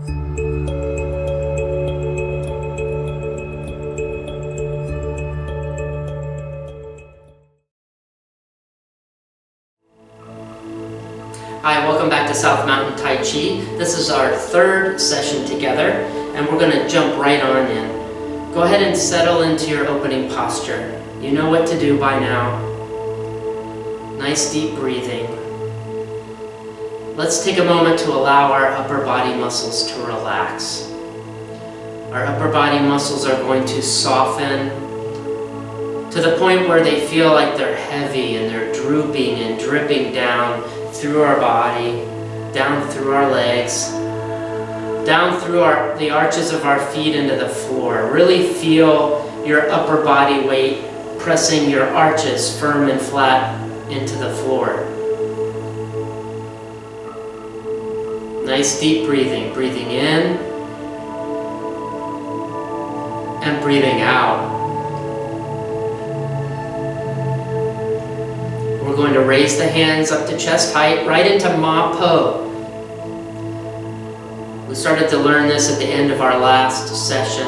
Hi, welcome back to South Mountain Tai Chi. This is our third session together, and we're going to jump right on in. Go ahead and settle into your opening posture. You know what to do by now. Nice deep breathing. Let's take a moment to allow our upper body muscles to relax. Our upper body muscles are going to soften to the point where they feel like they're heavy and they're drooping and dripping down through our body, down through our legs, down through the arches of our feet into the floor. Really feel your upper body weight pressing your arches firm and flat into the floor. Nice deep breathing. Breathing in and breathing out. We're going to raise the hands up to chest height, right into Ma Po. We started to learn this at the end of our last session.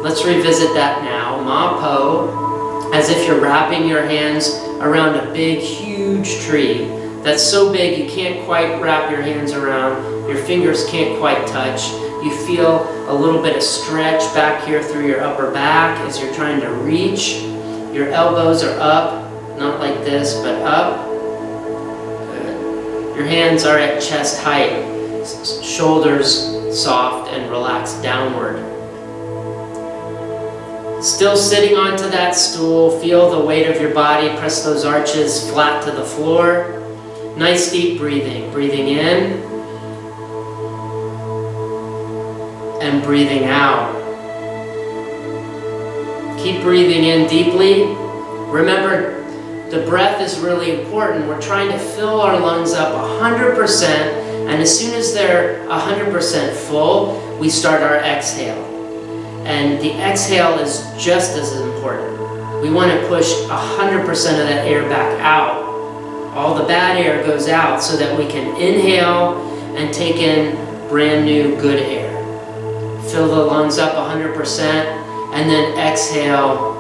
Let's revisit that now. Ma Po, as if you're wrapping your hands around a big, huge tree that's so big you can't quite wrap your hands around, your fingers can't quite touch. You feel a little bit of stretch back here through your upper back as you're trying to reach. Your elbows are up. Not like this, but up. Good. Your hands are at chest height. Shoulders soft and relaxed downward. Still sitting onto that stool. Feel the weight of your body. Press those arches flat to the floor. Nice deep breathing. Breathing in and breathing out. Keep breathing in deeply. Remember, the breath is really important. We're trying to fill our lungs up 100%, and as soon as they're 100% full, we start our exhale. And the exhale is just as important. We want to push 100% of that air back out. All the bad air goes out so that we can inhale and take in brand new good air. Fill the lungs up 100% and then exhale.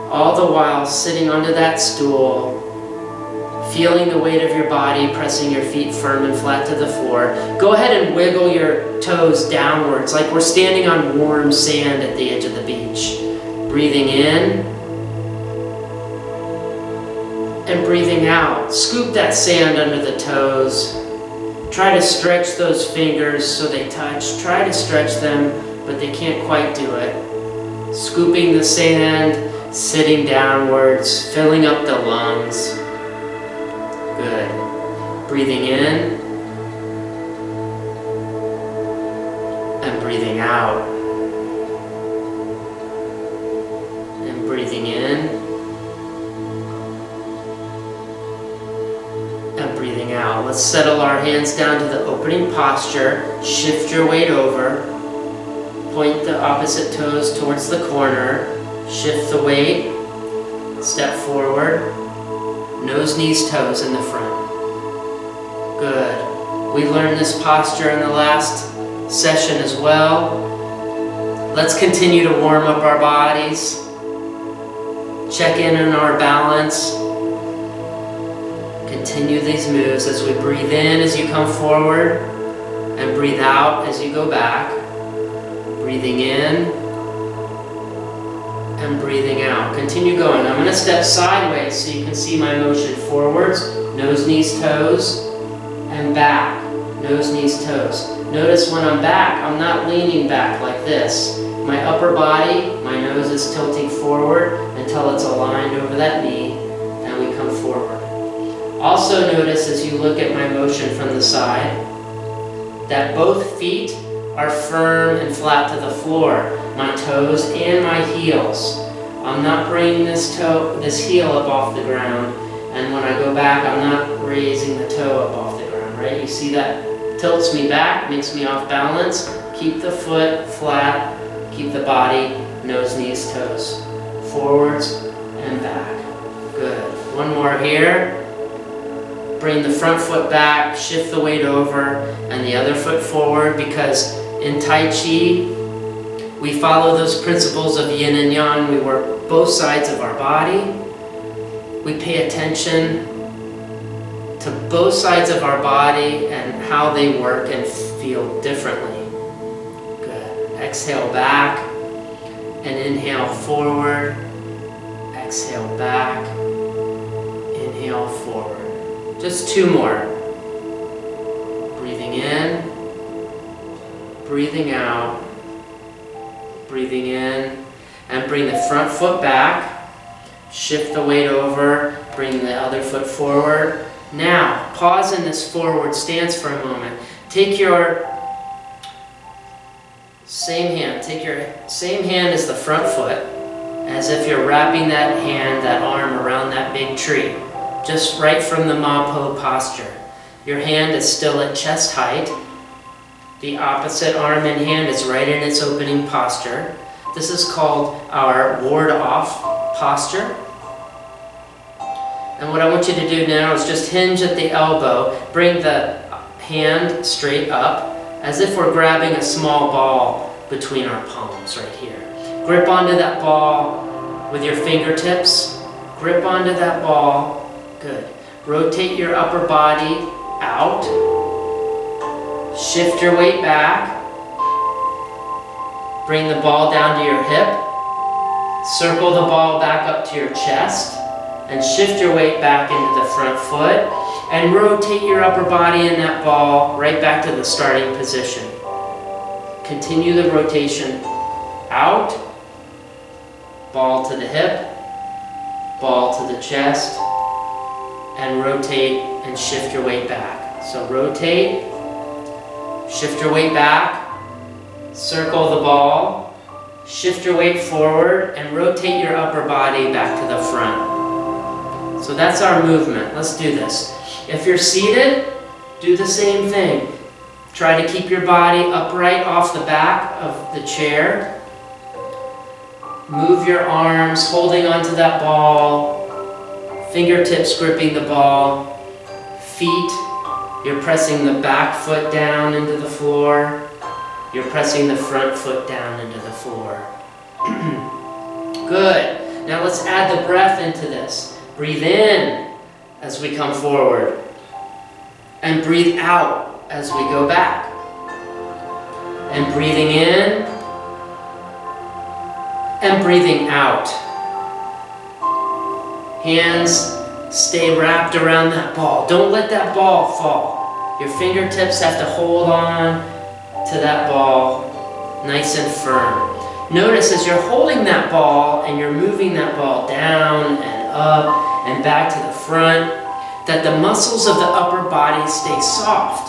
All the while sitting onto that stool, feeling the weight of your body, pressing your feet firm and flat to the floor. Go ahead and wiggle your toes downwards like we're standing on warm sand at the edge of the beach. Breathing in and breathing out. Scoop that sand under the toes. Try to stretch those fingers so they touch. Try to stretch them, but they can't quite do it. Scooping the sand, sitting downwards, filling up the lungs. Good. Breathing in and breathing out. And breathing in and breathing out. Let's settle our hands down to the opening posture. Shift your weight over. Point the opposite toes towards the corner. Shift the weight, step forward, nose, knees, toes in the front. Good. We learned this posture in the last session as well. Let's continue to warm up our bodies. Check in on our balance. Continue these moves as we breathe in as you come forward and breathe out as you go back. Breathing in and breathing out. Continue going. I'm going to step sideways so you can see my motion. Forwards, nose, knees, toes, and back. Nose, knees, toes. Notice when I'm back, I'm not leaning back like this. My upper body, my nose is tilting forward until it's aligned over that knee, and we come forward. Also notice as you look at my motion from the side, that both feet are firm and flat to the floor. My toes and my heels. I'm not bringing this heel up off the ground, and when I go back, I'm not raising the toe up off the ground, right? You see that tilts me back, makes me off balance. Keep the foot flat, keep the body, nose, knees, toes. Forwards and back. Good. One more here. Bring the front foot back, shift the weight over, and the other foot forward, because In Tai Chi, we follow those principles of yin and yang. We work both sides of our body. We pay attention to both sides of our body and how they work and feel differently. Good. Exhale back and inhale forward. Exhale back, inhale forward. Just 2 more. Breathing in, breathing out, breathing in, and bring the front foot back. Shift the weight over, bring the other foot forward. Now, pause in this forward stance for a moment. Take your same hand as the front foot, as if you're wrapping that hand, that arm around that big tree, just right from the Ma Po posture. Your hand is still at chest height. The opposite arm and hand is right in its opening posture. This is called our ward-off posture. And what I want you to do now is just hinge at the elbow, bring the hand straight up, as if we're grabbing a small ball between our palms right here. Grip onto that ball with your fingertips. Grip onto that ball. Good. Rotate your upper body out. Shift your weight back. Bring the ball down to your hip. Circle the ball back up to your chest. And shift your weight back into the front foot. And rotate your upper body and that ball right back to the starting position. Continue the rotation out. Ball to the hip. Ball to the chest. And rotate and shift your weight back. So rotate. Shift your weight back. Circle the ball. Shift your weight forward and rotate your upper body back to the front. So that's our movement. Let's do this. If you're seated, do the same thing. Try to keep your body upright off the back of the chair. Move your arms, holding onto that ball. Fingertips gripping the ball. Feet, you're pressing the back foot down into the floor. You're pressing the front foot down into the floor. Good. Now let's add the breath into this. Breathe in as we come forward. And breathe out as we go back. And breathing in. And breathing out. Hands stay wrapped around that ball. Don't let that ball fall. Your fingertips have to hold on to that ball nice and firm. Notice as you're holding that ball and you're moving that ball down and up and back to the front, that the muscles of the upper body stay soft.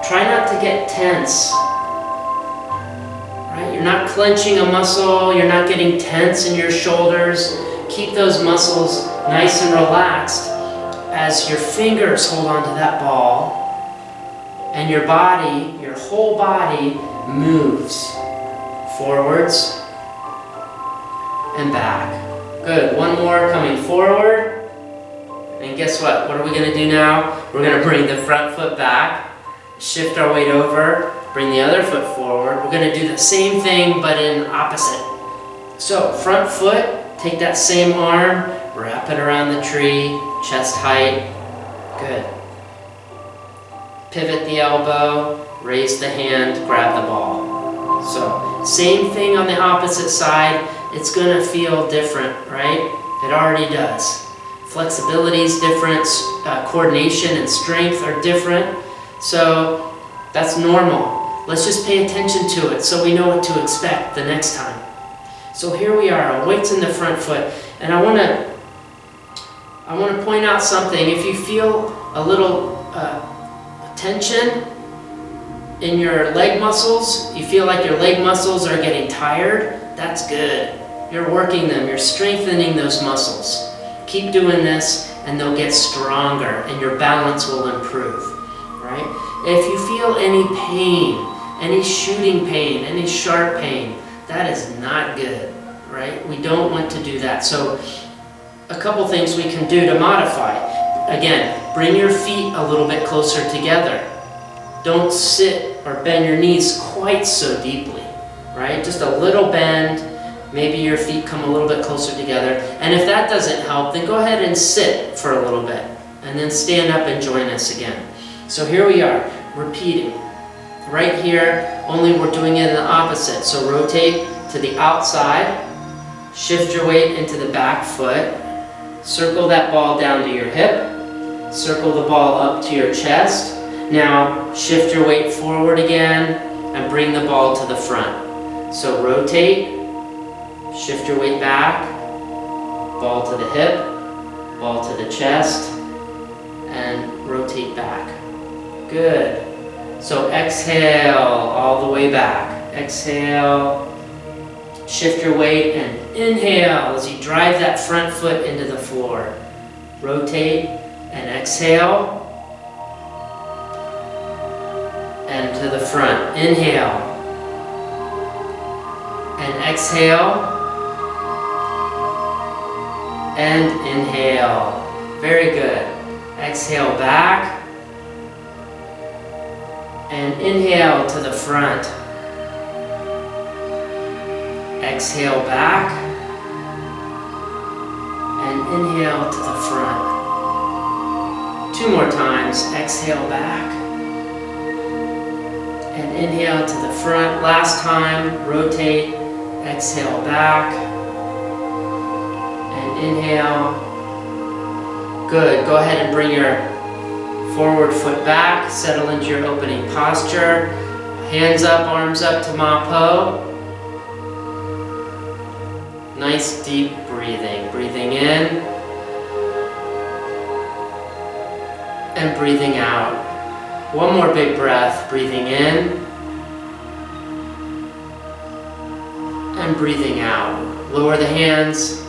Try not to get tense. Right? You're not clenching a muscle, you're not getting tense in your shoulders. Keep those muscles nice and relaxed as your fingers hold onto that ball and your body, your whole body moves forwards and back. Good. One more coming forward. And guess what? What are we going to do now? We're going to bring the front foot back, shift our weight over, bring the other foot forward. We're going to do the same thing but in opposite. So front foot, take that same arm, wrap it around the tree, chest height. Good. Pivot the elbow, raise the hand, grab the ball. So same thing on the opposite side. It's going to feel different, right? It already does. Flexibility is different, coordination and strength are different. So that's normal. Let's just pay attention to it so we know what to expect the next time. So here we are, weights in the front foot. And I want to point out something. If you feel a little tension in your leg muscles, you feel like your leg muscles are getting tired, that's good. You're working them, you're strengthening those muscles. Keep doing this and they'll get stronger and your balance will improve, right? If you feel any pain, any shooting pain, any sharp pain, that is not good, right? We don't want to do that. So a couple things we can do to modify. Again, bring your feet a little bit closer together. don't sit or bend your knees quite so deeply, right? Just a little bend. Maybe your feet come a little bit closer together. And if that doesn't help, then go ahead and sit for a little bit. And then stand up and join us again. So here we are, repeating. Right here, only we're doing it in the opposite. So rotate to the outside. Shift your weight into the back foot. Circle that ball down to your hip. Circle the ball up to your chest. Now shift your weight forward again and bring the ball to the front. So rotate, shift your weight back, ball to the hip, ball to the chest, and rotate back. Good. So exhale all the way back. Exhale. Shift your weight and inhale as you drive that front foot into the floor. Rotate and exhale. And to the front. Inhale. And exhale. And inhale. Very good. Exhale back. And inhale to the front. Exhale back. And inhale to the front. 2 more times. Exhale back. And inhale to the front. Last time. Rotate. Exhale back. And inhale. Good. Go ahead and bring your forward foot back. Settle into your opening posture. Hands up, arms up to Ma Po. Nice deep breathing. Breathing in. And breathing out. One more big breath. Breathing in. And breathing out. Lower the hands.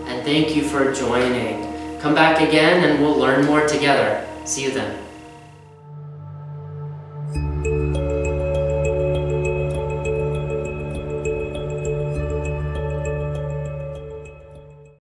And thank you for joining. Come back again and we'll learn more together. See you then.